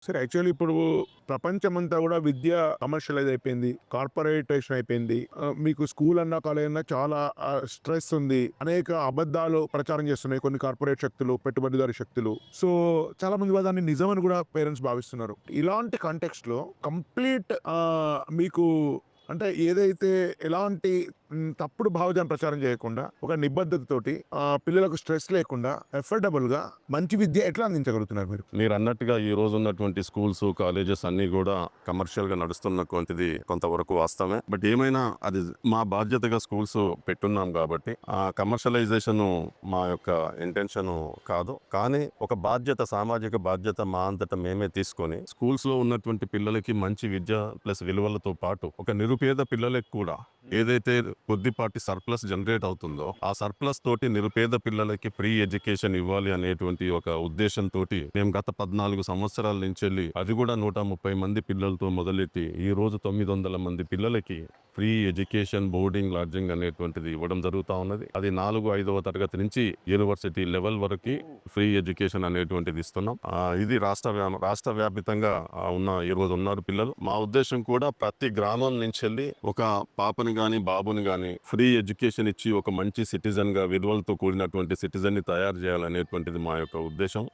సరే యాక్చువల్లీ ఇప్పుడు ప్రపంచమంతా కూడా విద్య కమర్షియలైజ్ అయిపోయింది. కార్పొరేటైజేషన్ అయిపోయింది. మీకు స్కూల్ అన్నా, కాలేజ్ అన్నా చాలా స్ట్రెస్ ఉంది. అనేక అబద్ధాలు ప్రచారం చేస్తున్నాయి కొన్ని కార్పొరేట్ శక్తులు, పెట్టుబడిదారీ శక్తులు. సో చాలా మంది దాన్ని నిజమని కూడా పేరెంట్స్ భావిస్తున్నారు. ఇలాంటి కాంటెక్స్ట్‌లో కంప్లీట్ మీకు అంటే ఏదైతే ఎలాంటి తప్పుడు భావజాలం ప్రచారం చేయకుండా, ఒక నిబద్ధతతోటి పిల్లలకు స్ట్రెస్ లేకుండా ఎఫర్డబుల్‌గా మంచి విద్య ఎట్లా అందించగలుగుతున్నారు మీరు? మీరన్నట్టుగా ఈ రోజు ఉన్నటువంటి స్కూల్స్, కాలేజెస్ అన్నీ కూడా కమర్షియల్‌గా నడుస్తున్నటువంటిది కొంతవరకు వాస్తవమే. బట్ ఏమైనా అది మా బాధ్యతగా స్కూల్స్ పెట్టున్నాం కాబట్టి ఆ కమర్షియలైజేషన్ మా యొక్క ఇంటెన్షన్ కాదు. కానీ ఒక బాధ్యత, సామాజిక బాధ్యత మా అంతట మేమే తీసుకొని స్కూల్స్‌లో ఉన్నటువంటి పిల్లలకి మంచి విద్య ప్లస్ విలువలతో పాటు ఒక నిరుపేద పిల్లలకి కూడా ఏదైతే కొద్దిపాటి సర్ప్లస్ జనరేట్ అవుతుందో ఆ సర్ప్లస్ తోటి నిరుపేద పిల్లలకి ఫ్రీ ఎడ్యుకేషన్ ఇవ్వాలి అనేటువంటి ఒక ఉద్దేశంతో మేము గత 14 సంవత్సరాల నుంచి వెళ్ళి అది కూడా 130 మంది పిల్లలతో మొదలెట్టి ఈ రోజు 900 మంది పిల్లలకి ఫ్రీ ఎడ్యుకేషన్, బోర్డింగ్, లాడ్జింగ్ అనేటువంటిది ఇవ్వడం జరుగుతూ ఉన్నది. అది 4-5వ తరగతి నుంచి యూనివర్సిటీ లెవెల్ వరకు ఫ్రీ ఎడ్యుకేషన్ అనేటువంటిది ఇస్తున్నాం. ఇది రాష్ట్ర వ్యాపితంగా ఉన్న ఈ రోజు ఉన్నారు పిల్లలు. మా ఉద్దేశం కూడా ప్రతి గ్రామం నుంచి వెళ్ళి ఒక పాపని గాని బాబుని గాని ఫ్రీ ఎడ్యుకేషన్ ఇచ్చి ఒక మంచి సిటిజన్ గా విలువలతో కూడినటువంటి సిటిజన్ ని తయారు చేయాలనేటువంటిది మా యొక్క ఉద్దేశం.